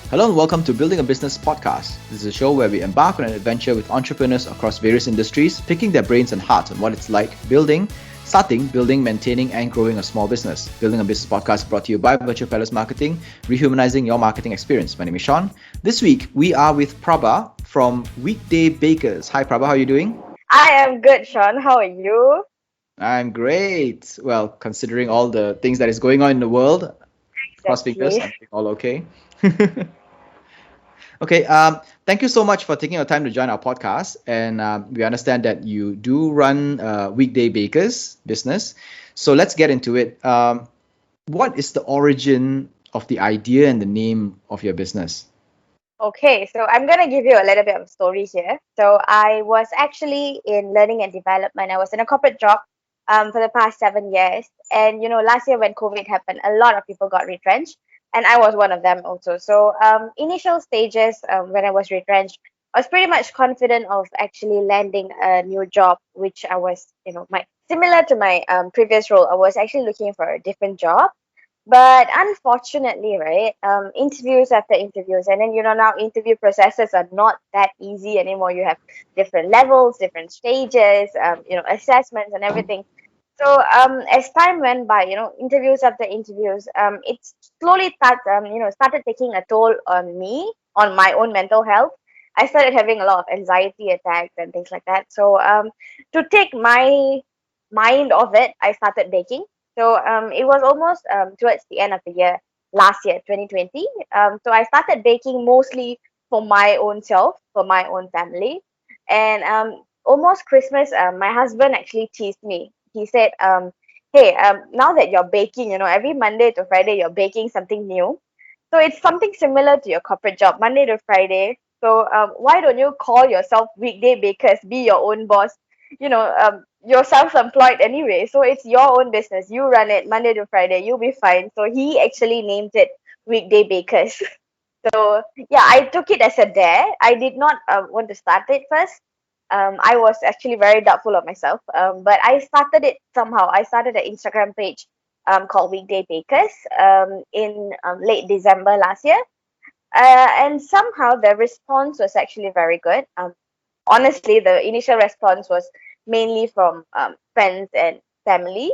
Hello and welcome to Building a Business podcast. This is a show where we embark on an adventure with entrepreneurs across various industries, picking their brains and hearts on what it's like starting, building, maintaining, and growing a small business. Building a Business podcast brought to you by Virtual Palace Marketing, rehumanizing your marketing experience. My name is Sean. This week, we are with Prabha from Weekday Bakers. Hi, Prabha. How are you doing? I am good, Sean. How are you? I'm great. Well, considering all the things that is going on in the world, cross fingers, Exactly. I'm doing all okay. Okay, thank you so much for taking your time to join our podcast. And we understand that you do run Weekday Bakers business. So let's get into it. What is the origin of the idea and the name of your business? Okay, so I'm going to give you a little bit of a story here. So I was actually in learning and development. I was in a corporate job for the past 7 years. And, last year when COVID happened, a lot of people got retrenched. And I was one of them also. So initial stages when I was retrenched, I was pretty much confident of actually landing a new job, which I was, similar to my previous role. I was actually looking for a different job. But unfortunately, right, interviews after interviews, and then now interview processes are not that easy anymore. You have different levels, different stages, assessments and everything. So as time went by, interviews after interviews, it slowly started taking a toll on me, on my own mental health. I started having a lot of anxiety attacks and things like that. So to take my mind off it, I started baking. So it was almost towards the end of the year last year, 2020. So I started baking mostly for my own self, for my own family, and almost Christmas, my husband actually teased me. He said, "Hey, now that you're baking, every Monday to Friday you're baking something new. So it's something similar to your corporate job, Monday to Friday. So why don't you call yourself weekday bakers? Be your own boss. You're self-employed anyway, so it's your own business. You run it Monday to Friday. You'll be fine." So he actually named it Weekday Bakers. So yeah, I took it as a dare. I did not want to start it first. I was actually very doubtful of myself, but I started it somehow. I started an Instagram page called Weekday Bakers in late December last year, and somehow the response was actually very good. Honestly, the initial response was mainly from friends and family,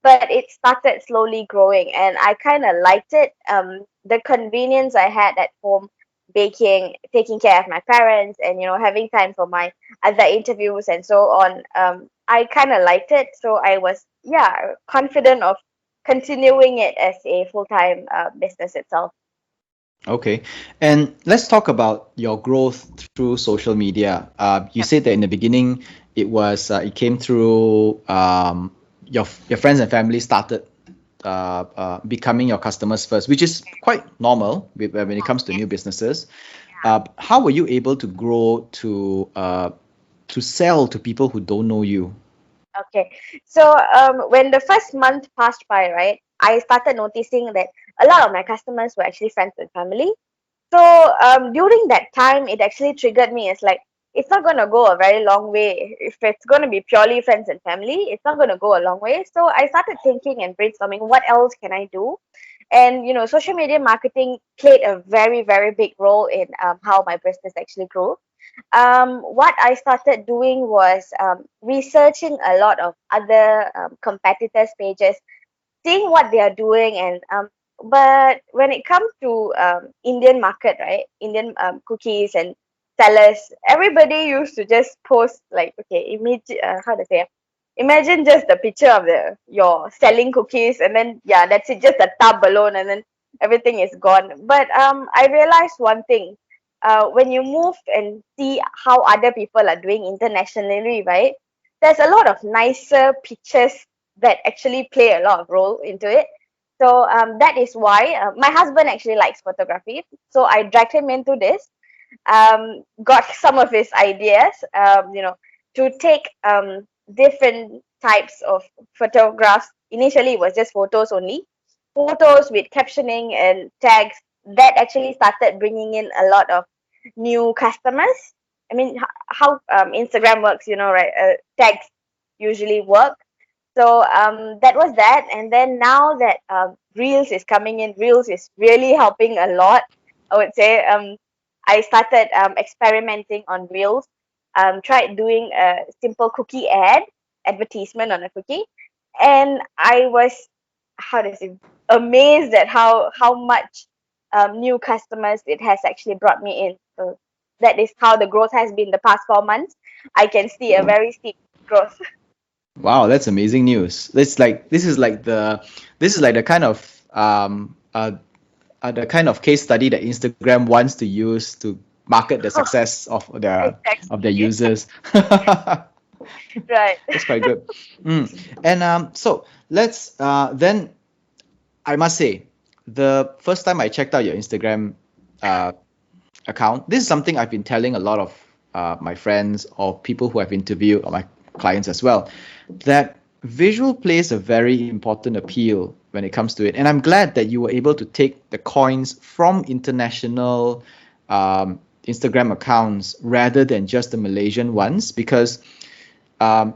but it started slowly growing and I kind of liked it. The convenience I had at home, baking, taking care of my parents, and having time for my other interviews and so on. I kind of liked it, so I was, yeah, confident of continuing it as a full-time business itself. Okay, and let's talk about your growth through social media. You Yep. said that in the beginning, it came through your friends and family started becoming your customers first, which is quite normal when it comes to new businesses. How were you able to grow to sell to people who don't know you? Okay. So when the first month passed by, right, I started noticing that a lot of my customers were actually friends and family. So during that time, it actually triggered me. It's like it's not gonna go a very long way if it's gonna be purely friends and family. It's not gonna go a long way. So I started thinking and brainstorming what else can I do, and social media marketing played a very very big role in how my business actually grew. What I started doing was researching a lot of other competitors' pages, seeing what they are doing, and but when it comes to Indian market, right, Indian cookies and sellers, everybody used to just post like, okay, image, how to say, imagine just the picture of the your selling cookies, and then yeah, that's it, just a tub alone, and then everything is gone. But I realized one thing. When you move and see how other people are doing internationally, right? There's a lot of nicer pictures that actually play a lot of role into it. So that is why my husband actually likes photography. So I dragged him into this, got some of his ideas, to take different types of photographs. Initially, it was just photos only, photos with captioning and tags that actually started bringing in a lot of new customers. I mean, how Instagram works, right? Tags usually work. So that was that. And then now that Reels is coming in, Reels is really helping a lot. I would say. I started experimenting on Reels. Tried doing a simple cookie advertisement on a cookie, and I was, how to say, amazed at how much new customers it has actually brought me in. So that is how the growth has been the past 4 months. I can see a very steep growth. Wow, that's amazing news. This is like the kind of the kind of case study that Instagram wants to use to market the success of their Exactly. users. Right. That's quite good. And so let's then I must say, the first time I checked out your Instagram uh, account, this is something I've been telling a lot of my friends or people who I've interviewed or my clients as well, that visual plays a very important appeal when it comes to it. And I'm glad that you were able to take the coins from international Instagram accounts rather than just the Malaysian ones, because um,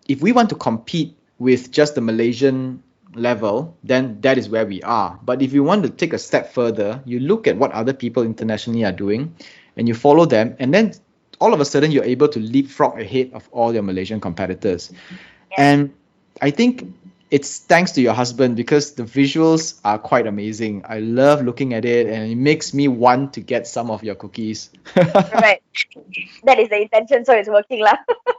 if we want to compete with just the Malaysian level, then that is where we are. But if you want to take a step further, you look at what other people internationally are doing and you follow them, and then all of a sudden you're able to leapfrog ahead of all your Malaysian competitors. Yes. And I think it's thanks to your husband because the visuals are quite amazing. I love looking at it and it makes me want to get some of your cookies. Right. That is the intention, so it's working lah.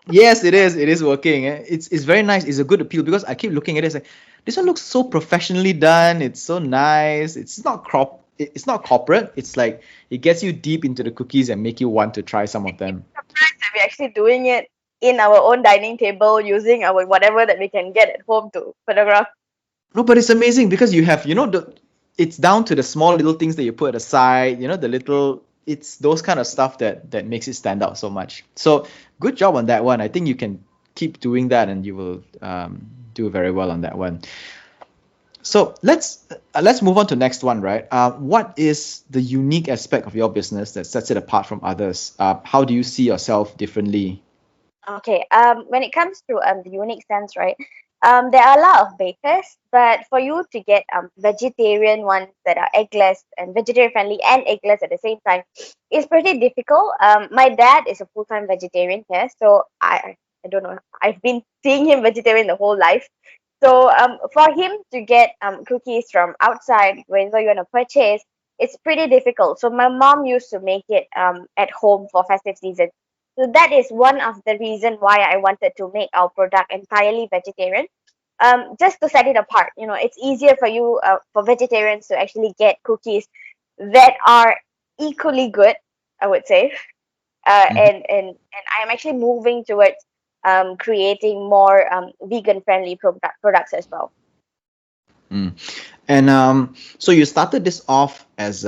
Yes, it is. It is working. It's very nice. It's a good appeal because I keep looking at it. It's like this one looks so professionally done. It's so nice. It's not corporate. It's like it gets you deep into the cookies and make you want to try some of them. We're actually doing it in our own dining table using our whatever that we can get at home to photograph. No, but it's amazing because you have, it's down to the small little things that you put aside, the little, it's those kind of stuff that makes it stand out so much. So good job on that one. I think you can keep doing that and you will do very well on that one. So let's move on to next one, right? What is the unique aspect of your business that sets it apart from others? How do you see yourself differently? Okay. When it comes to the unique sense, right? There are a lot of bakers, but for you to get vegetarian ones that are eggless and vegetarian friendly and eggless at the same time is pretty difficult. My dad is a full-time vegetarian here, so I don't know. I've been seeing him vegetarian the whole life. So for him to get cookies from outside, whenever you want to purchase, it's pretty difficult. So my mom used to make it at home for festive season. So that is one of the reason why I wanted to make our product entirely vegetarian. Just to set it apart, it's easier for you for vegetarians to actually get cookies that are equally good, I would say. And I am actually moving towards creating more vegan friendly products as well. Mm. And so you started this off as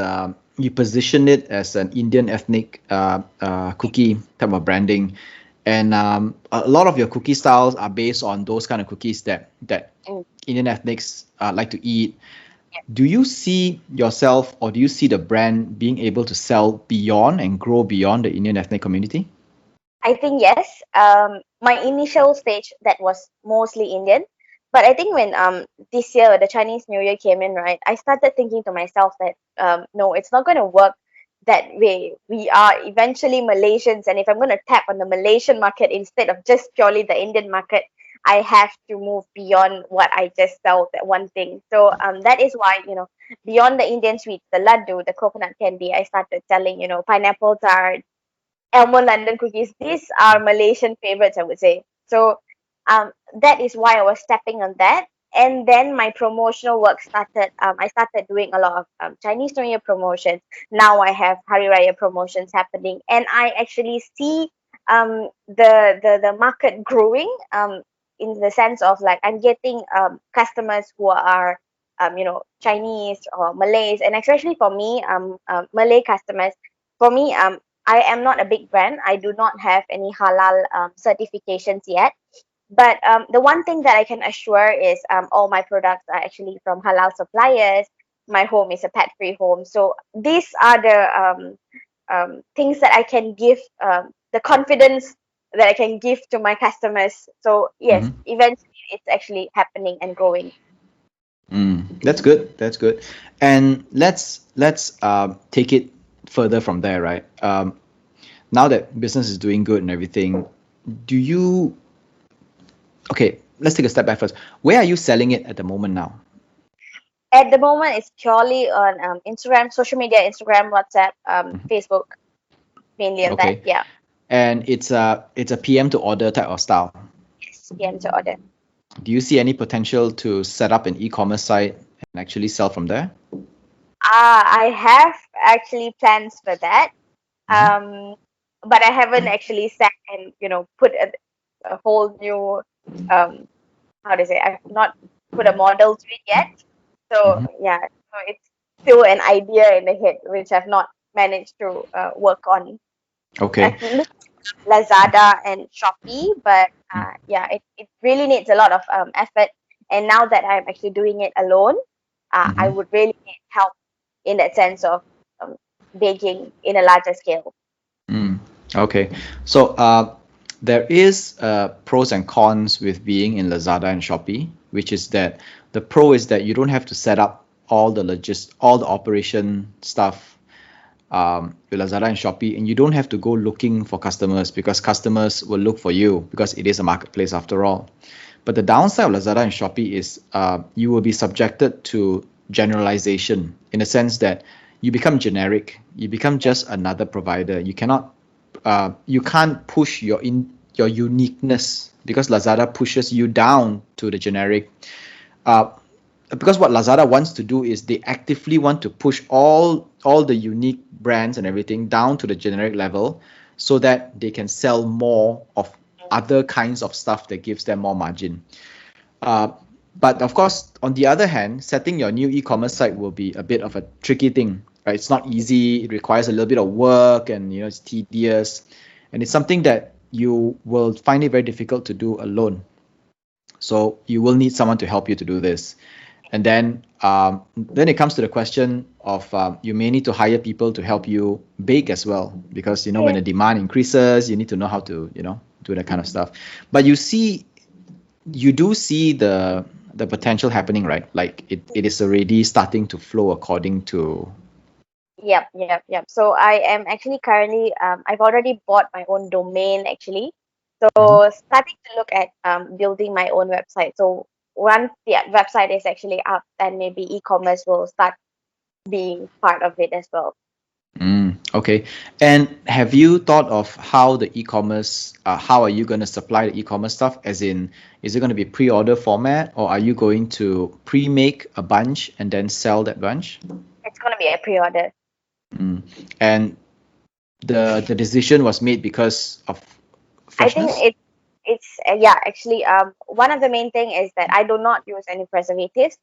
you positioned it as an Indian ethnic cookie type of branding, and a lot of your cookie styles are based on those kind of cookies that Mm. Indian ethnics like to eat. Do you see yourself, or do you see the brand being able to sell beyond and grow beyond the Indian ethnic community? I think yes. My initial stage that was mostly Indian, but I think when this year the Chinese New Year came in, right, I started thinking to myself that no, it's not going to work that way. We are eventually Malaysians, and if I'm going to tap on the Malaysian market instead of just purely the Indian market, I have to move beyond what I just sell that one thing. So that is why beyond the Indian sweets, the laddu, the coconut candy, I started selling pineapple tart, almond London cookies. These are Malaysian favorites, I would say. So that is why I was stepping on that. And then my promotional work started. I started doing a lot of Chinese New Year promotions. Now I have Hari Raya promotions happening, and I actually see the market growing in the sense of like I'm getting customers who are Chinese or Malays, and especially for me Malay customers. For me I am not a big brand. I do not have any halal certifications yet. But the one thing that I can assure is all my products are actually from halal suppliers. My home is a pet-free home. So these are the things that I can give, the confidence that I can give to my customers. So yes, Mm-hmm. eventually it's actually happening and growing. That's good. That's good. And let's take it further from there, right? Now that business is doing good and everything, do you? Okay, let's take a step back first. Where are you selling it at the moment now? At the moment, it's purely on Instagram, social media, Instagram, WhatsApp, Facebook, mainly on that. Okay, Yeah, and it's a PM to order type of style. yes, PM to order. Do you see any potential to set up an e-commerce site and actually sell from there? I have actually plans for that, Mhm. um, but I haven't actually sat and put a whole new how to say, I've not put a model to it yet. So Mhm. yeah, so it's still an idea in the head which I've not managed to work on. Okay. I've looked at Lazada and Shopee, but yeah, it really needs a lot of effort. And now that I'm actually doing it alone, I Mhm. would really need help in that sense of um, baking in a larger scale. Mm. Okay. So there is pros and cons with being in Lazada and Shopee, which is that the pro is that you don't have to set up all the operation stuff with Lazada and Shopee, and you don't have to go looking for customers because customers will look for you because it is a marketplace after all. But the downside of Lazada and Shopee is you will be subjected to generalization in the sense that you become generic. You become Yeah. just another provider. You can't push your uniqueness because Lazada pushes you down to the generic. Uh, because what Lazada wants to do is they actively want to push all the unique brands and everything down to the generic level so that they can sell more of other kinds of stuff that gives them more margin. Uh, but of course, on the other hand, setting your new e-commerce site will be a bit of a tricky thing, right? It's not easy. It requires a little bit of work, and it's tedious, and it's something that you will find it very difficult to do alone. So you will need someone to help you to do this. And then it comes to the question of you may need to hire people to help you bake as well, because when Yeah. the demand increases, you need to know how to do that kind of stuff. But you do see the potential happening, right? Like it is already starting to flow according to. Yep, yep, yep. So I am actually currently, I've already bought my own domain actually. Mhm. So starting to look at building my own website. So once the website is actually up, then maybe e-commerce will start being part of it as well. Okay. And have you thought of how the e-commerce, how are you going to supply the e-commerce stuff? As in, is it going to be pre-order format, or are you going to pre-make a bunch and then sell that bunch? It's gonna be a pre-order. And the decision was made because of I think freshness? it's yeah, actually one of the main thing is that I do not use any preservatives.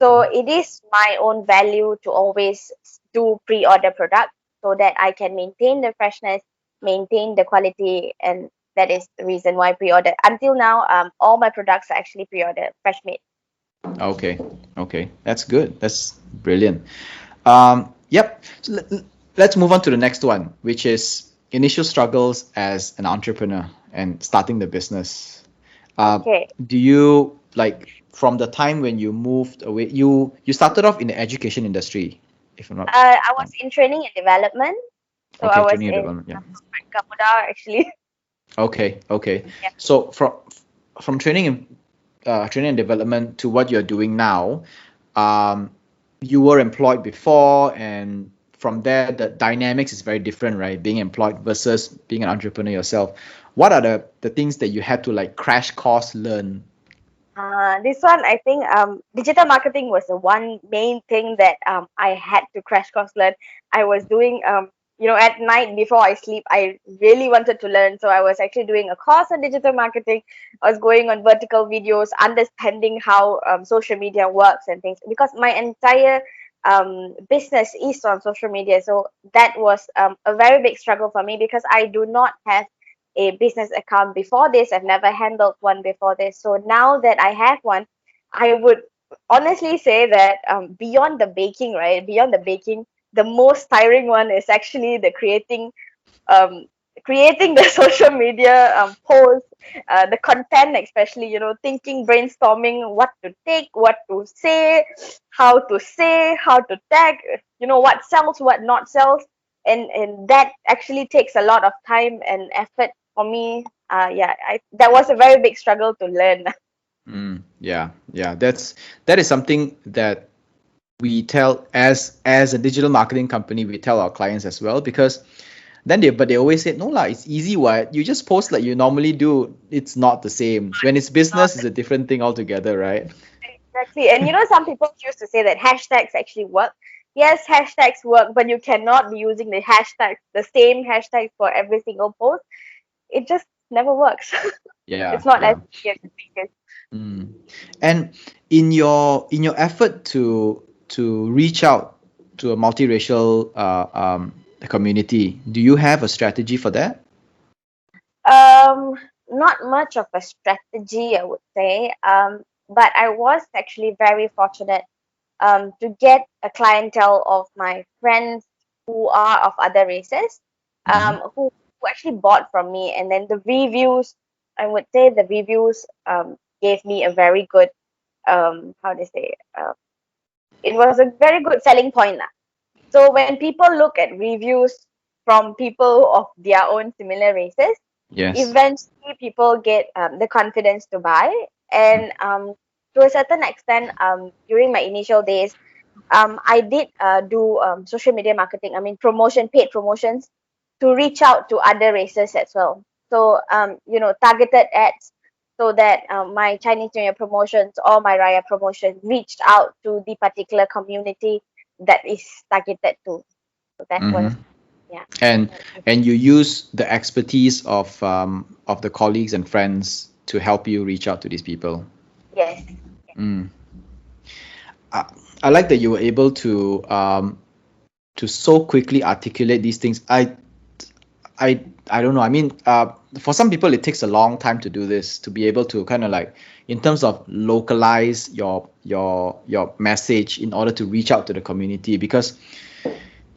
So it is my own value to always do pre-order product so that I can maintain the freshness, maintain the quality, and that is the reason why pre-order. Until now, all my products are actually pre-order, fresh made. Okay. Okay. That's good. That's brilliant. Yep. So let's move on to the next one, which is initial struggles as an entrepreneur and starting the business. Okay. Do you like from the time when you moved away? You started off in the education industry, if I'm not I was wrong. in training and development. So I Okay, was training and in development. Yeah. Gamuda actually. Okay. Okay. Yeah. So from training and development to what you're doing now, um, you were employed before, and from there the dynamics is very different, right? Being employed versus being an entrepreneur yourself. What are the things that you had to like crash course learn? This one, I think, digital marketing was the one main thing that I had to crash course learn. I was doing, at night before I sleep, I really wanted to learn. So I was actually doing a course on digital marketing. I was going on vertical videos, understanding how social media works and things, because my entire business is on social media. So that was a very big struggle for me because I do not have a business account before this. I've never handled one before this. So now that I have one, I would honestly say that beyond the baking, right? Beyond the baking, the most tiring one is actually the creating um, creating the social media posts, the content, especially, thinking, brainstorming what to take, what to say, how to tag, what sells, what not sells. And that actually takes a lot of time and effort for me. That was a very big struggle to learn. Yeah, yeah. That is something that we tell as a digital marketing company, we tell our clients as well, because but they always say, no lah, it's easy, what, you just post like you normally do. It's not the same. When it's business, it's a different thing altogether, right? Exactly. And some people used to say that hashtags actually work. Yes, hashtags work, but you cannot be using the same hashtags for every single post. It just never works. Yeah, It's not as yeah. easy as you think. Mm. And in your effort to reach out to a multiracial community, do you have a strategy for that? Um, Not much of a strategy, I would say. But I was actually very fortunate to get a clientele of my friends who are of other races, Hmm. who actually bought from me. And then the reviews, I would say the reviews gave me a very good, how do you say, it was a very good selling point. Lah. So when people look at reviews from people of their own similar races, Yes. eventually people get the confidence to buy. And to a certain extent, during my initial days, I did do social media marketing. I mean, paid promotions to reach out to other races as well. So, targeted ads so that my Chinese New Year promotions or my Raya promotion reached out to the particular community that is targeted to. So that was, Hmm. yeah. And and you use the expertise of the colleagues and friends to help you reach out to these people. Yes. Mm. I, I like that you were able to so quickly articulate these things. I don't know. I mean, for some people, it takes a long time to do this, to be able to kind of like, in terms of localize your message in order to reach out to the community. Because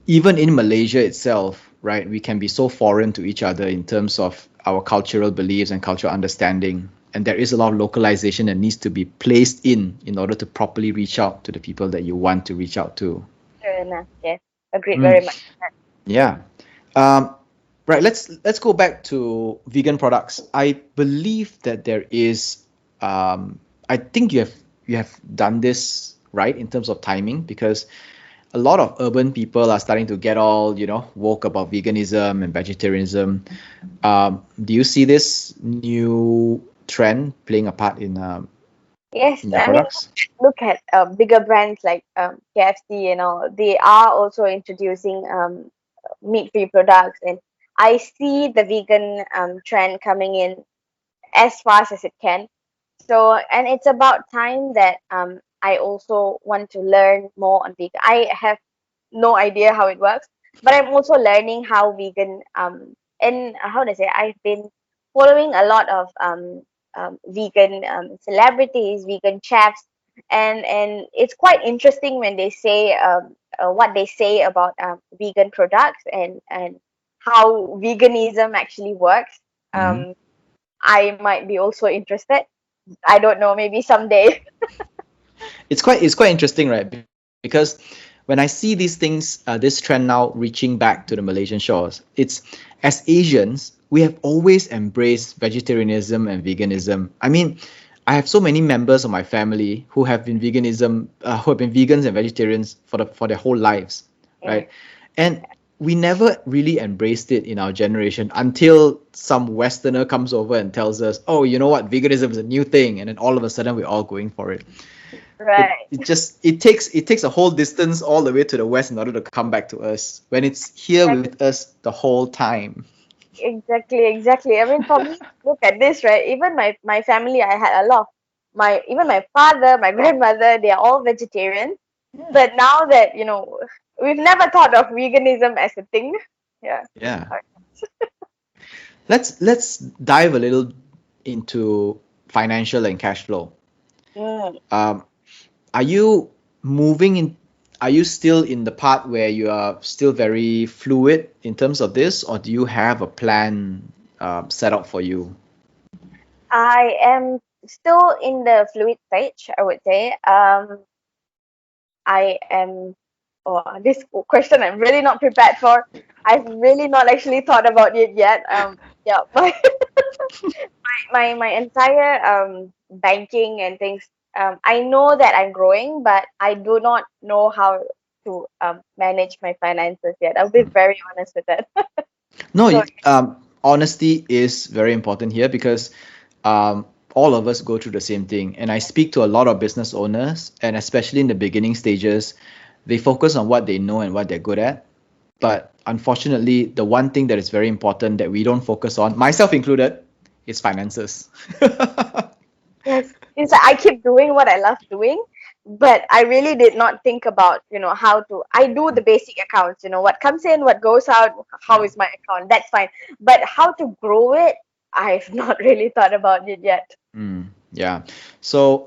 even in Malaysia itself, right, we can be so foreign to each other in terms of our cultural beliefs and cultural understanding. And there is a lot of localization that needs to be placed in order to properly reach out to the people that you want to reach out to. Fair enough. Yes. Agreed Mm. very much. Yeah. Um, right. Let's go back to vegan products. I believe that there is. I think you have done this right in terms of timing, because a lot of urban people are starting to get all woke about veganism and vegetarianism. Do you see this new trend playing a part Yes, in your I mean, products? look at bigger brands like KFC, they are also introducing meat-free products, and I see the vegan trend coming in as fast as it can. So, and it's about time that I also want to learn more on vegan. I have no idea how it works, but I'm also learning how vegan and how to say, I've been following a lot of vegan celebrities, vegan chefs, and it's quite interesting when they say what they say about vegan products and how veganism actually works. Hmm. um I might be also interested. I don't know, maybe someday. It's quite interesting, right? Because when I see these things, this trend now reaching back to the Malaysian shores, it's, as Asians, we have always embraced vegetarianism and veganism. I mean, I have so many members of my family who have been vegans and vegetarians for their whole lives, Mm, right? And we never really embraced it in our generation until some Westerner comes over and tells us, "Oh, you know what? Veganism is a new thing," and then all of a sudden we're all going for it. it right. it just it takes a whole distance all the way to the west in order to come back to us when it's here with us the whole time. Exactly. I mean, for me, look at this, right? Even my family, I had a lot. Even my father, my grandmother, they are all vegetarians. Yeah. But now that we've never thought of veganism as a thing. Yeah. Yeah. Let's dive a little into financial and cash flow. Mm. um are you moving in are you still in the part where you are still very fluid in terms of this, or do you have a plan set up for you? I am still in the fluid stage, I would say. I am, oh, this question I'm really not prepared for. I've really not actually thought about it yet. Yeah, my entire banking and things. I know that I'm growing, but I do not know how to manage my finances yet. I'll be very honest with that. No, So honesty is very important here because all of us go through the same thing. And I speak to a lot of business owners, and especially in the beginning stages, they focus on what they know and what they're good at. But unfortunately, the one thing that is very important that we don't focus on, myself included, is finances. yes, it's like I keep doing what I love doing, but I really did not think about, how to. I do the basic accounts, what comes in, what goes out, how is my account. That's fine. But how to grow it, I've not really thought about it yet. Yeah. So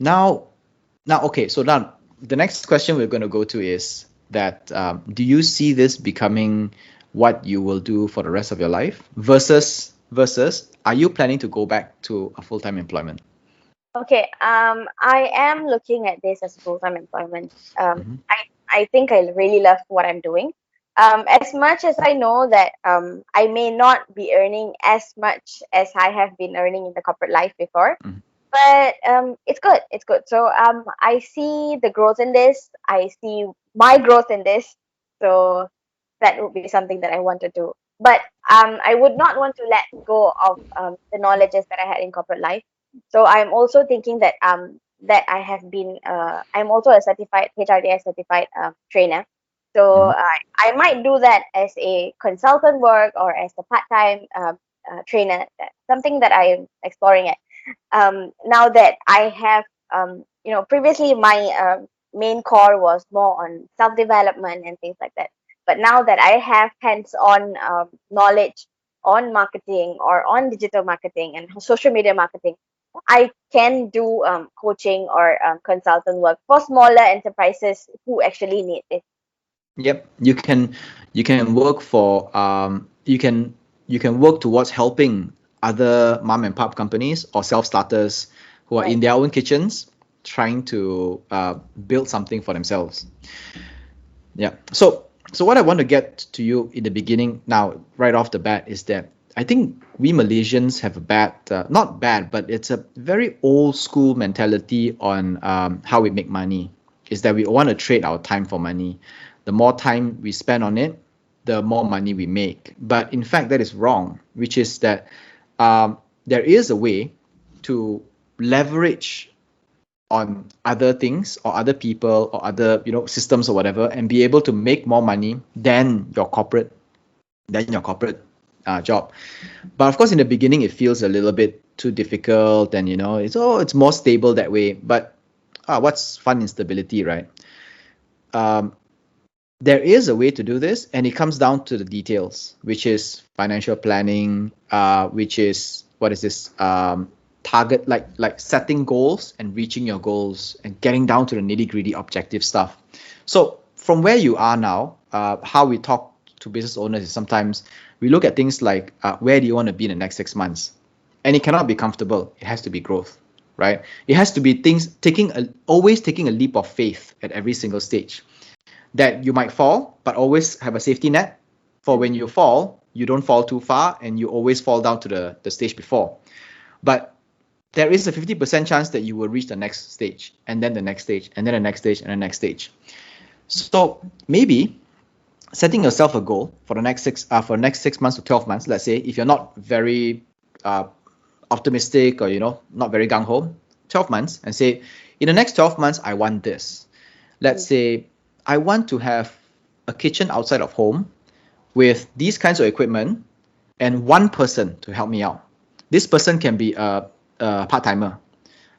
now, the next question we're going to go to is that do you see this becoming what you will do for the rest of your life versus are you planning to go back to a full-time employment? Okay, I am looking at this as full-time employment. Mhm. I think I really love what I'm doing. As much as I know that I may not be earning as much as I have been earning in the corporate life before, Mhm. but it's good. It's good. So I see the growth in this. I see my growth in this. So that would be something that I want to do. But I would not want to let go of the knowledges that I had in corporate life. So I'm also thinking that I'm also a certified HRDS certified trainer. So Mhm. I might do that as a consultant work or as a part-time trainer. That's something that I am exploring it. Now that I have, previously my main core was more on self-development and things like that. But now that I have hands-on knowledge on marketing or on digital marketing and social media marketing, I can do coaching or consultant work for smaller enterprises who actually need it. Yep, you can work for you can work towards helping other mom and pop companies or self-starters who are Right. in their own kitchens trying to build something for themselves. Yeah. So what I want to get to you in the beginning now, right off the bat, is that I think we Malaysians have a bad, not bad, but it's a very old school mentality on how we make money. Is that we want to trade our time for money. The more time we spend on it, the more money we make. But in fact, that is wrong, which is that there is a way to leverage on other things or other people or other systems or whatever and be able to make more money than your corporate job. But of course in the beginning it feels a little bit too difficult, and it's more stable that way. But what's fun in stability, right? um, there is a way to do this, and it comes down to the details, which is financial planning, which is what is this target, like setting goals and reaching your goals and getting down to the nitty gritty objective stuff. So from where you are now, how we talk to business owners is sometimes we look at things like where do you want to be in the next 6 months, and it cannot be comfortable. It has to be growth, right? It has to be things always taking a leap of faith at every single stage, that you might fall, but always have a safety net for when you fall, you don't fall too far and you always fall down to the stage before. But there is a 50% chance that you will reach the next stage, and then the next stage, and then the next stage, and the next stage. So maybe setting yourself a goal for the next 6 months to 12 months, let's say, if you're not very optimistic or not very gung-ho, 12 months, and say, in the next 12 months, I want this. Let's Mm. say I want to have a kitchen outside of home with these kinds of equipment and one person to help me out. This person can be a part-timer.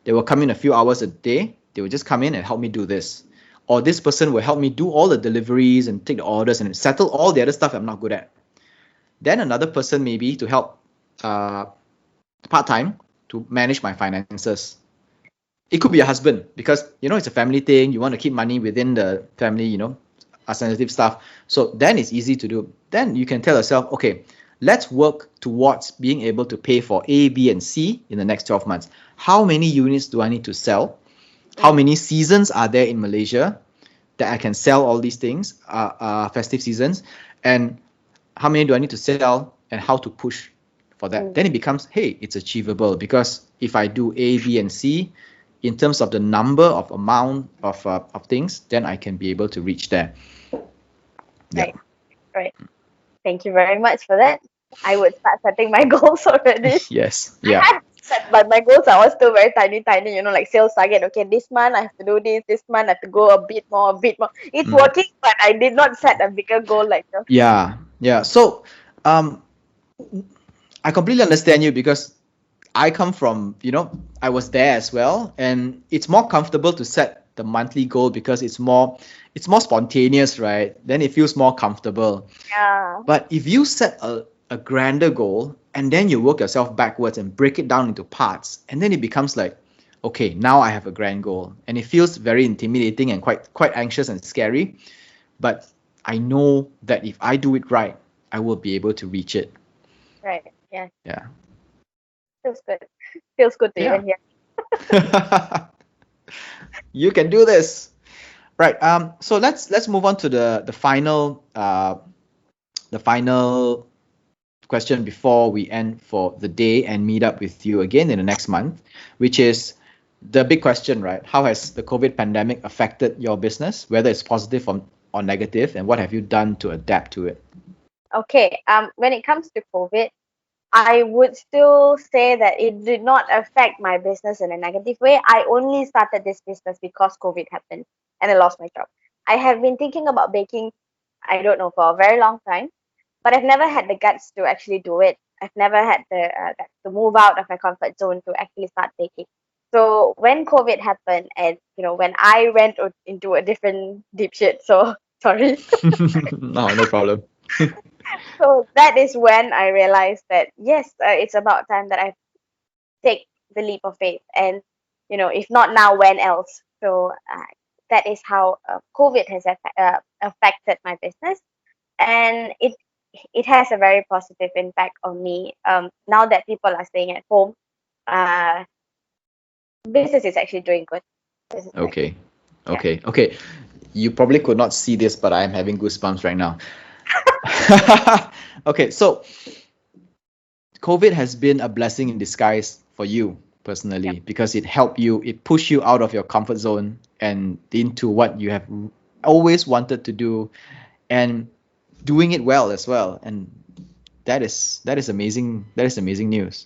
They will come in a few hours a day. They will just come in and help me do this. Or this person will help me do all the deliveries and take the orders and settle all the other stuff I'm not good at. Then another person maybe to help uh, part-time to manage my finances. It could be a husband because it's a family thing. You want to keep money within the family, sensitive stuff. So then it's easy to do. Then you can tell yourself, okay, let's work towards being able to pay for A, B, and C in the next 12 months. How many units do I need to sell? How Mm. many seasons are there in Malaysia that I can sell all these things, festive seasons, and how many do I need to sell, and how to push for that? Mm. Then it becomes, hey, it's achievable, because if I do A, B, and C in terms of the number of amount of things, then I can be able to reach there. Yeah. Right. Right. Thank you very much for that. I would start setting my goals already. Yes. I Yeah. had set, but my goals are all still very tiny, tiny. Like sales target. Okay, this month I have to do this. This month I have to go a bit more, a bit more. It's Mm. working, but I did not set a bigger goal like this. Yeah. Yeah. So, um, I completely understand you, because I come from, I was there as well, and it's more comfortable to set the monthly goal because it's more spontaneous, right? Then it feels more comfortable. Yeah. But if you set a grander goal and then you work yourself backwards and break it down into parts, and then it becomes like, okay, now I have a grand goal, and it feels very intimidating and quite anxious and scary. But I know that if I do it right, I will be able to reach it. Right. Yeah. Yeah. Feels good. Feels good to Yeah. even hear. You can do this. Right. So let's move on to the final question before we end for the day and meet up with you again in the next month, which is the big question, right? How has the COVID pandemic affected your business, whether it's positive or negative, and what have you done to adapt to it? Okay. When it comes to COVID, I would still say that it did not affect my business in a negative way. I only started this business because COVID happened and I lost my job. I have been thinking about baking, I don't know, for a very long time, but I've never had the guts to actually do it. I've never had the guts to move out of my comfort zone to actually start baking. So when COVID happened, and when I went into a different deep shit, so sorry. No, no problem. So that is when I realized that yes, it's about time that I take the leap of faith, and if not now, when else? So that is how COVID has affected my business, and it has a very positive impact on me. Now that people are staying at home, uh, business is actually doing good. Business is actually, Okay. yeah. Okay. You probably could not see this, but I am having goosebumps right now. Okay, so COVID has been a blessing in disguise for you Yep. personally, because it pushed you out of your comfort zone and into what you have always wanted to do, and doing it well as well. And that is amazing. That is amazing news.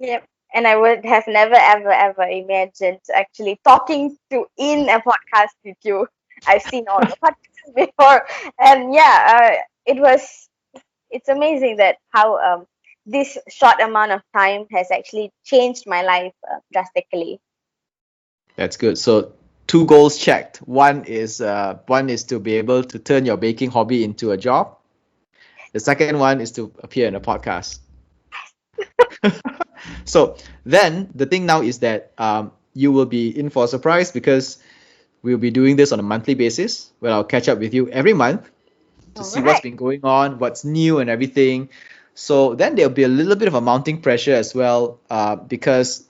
Yep. And I would have never, ever, ever imagined actually talking to in a podcast with you. I've seen all your podcasts before, and yeah, it's amazing that how this short amount of time has actually changed my life drastically. That's good. So two goals checked. One is to be able to turn your baking hobby into a job. The second one is to appear in a podcast. So then the thing now is that you will be in for a surprise, because we'll be doing this on a monthly basis, where I'll catch up with you every month to All see what's right. been going on, what's new, and everything. So then there'll be a little bit of a mounting pressure as well, because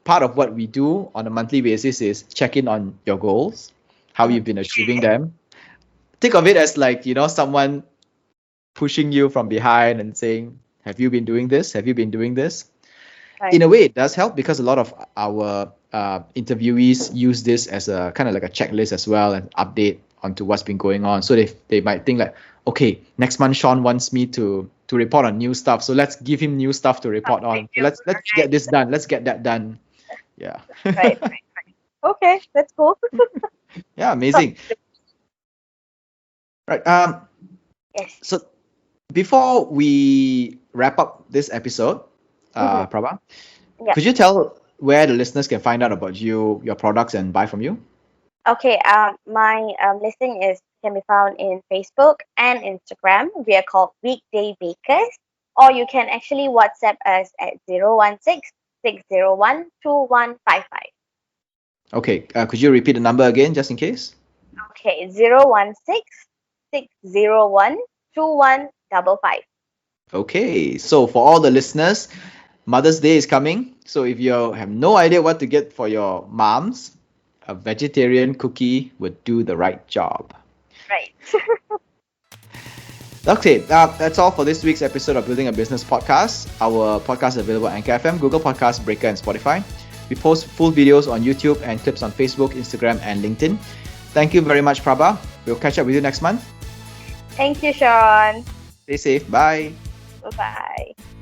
part of what we do on a monthly basis is check in on your goals, how Mhm. you've been achieving them. Think of it as like, someone pushing you from behind and saying, have you been doing this? Have you been doing this? Right. In a way, it does help, because a lot of our interviewees use this as a kind of like a checklist as well, and update onto what's been going on. So they might think like, okay, next month Sean wants me to report on new stuff, so let's give him new stuff to report Something on. So new. let's get this done. Let's get that done. Yeah. Right. Okay, that's cool. Yeah, So, amazing. Right. yes. So before we wrap up this episode, Mm-hmm. Prabha, Yeah. could you tell where the listeners can find out about you, your products, and buy from you? Okay. My listing is can be found in Facebook and Instagram. We are called Weekday Bakers, or you can actually WhatsApp us at 016 601 2155. Okay, could you repeat the number again just in case? Okay, 016-601-2155. Okay, so for all the listeners, Mother's Day is coming. So if you have no idea what to get for your moms, a vegetarian cookie would do the right job. Right. Okay, that's all for this week's episode of Building a Business podcast. Our podcast is available on Anchor FM, Google Podcasts, Breaker, and Spotify. We post full videos on YouTube and clips on Facebook, Instagram, and LinkedIn. Thank you very much, Prabha. We'll catch up with you next month. Thank you, Sean. Stay safe. Bye. Bye-bye.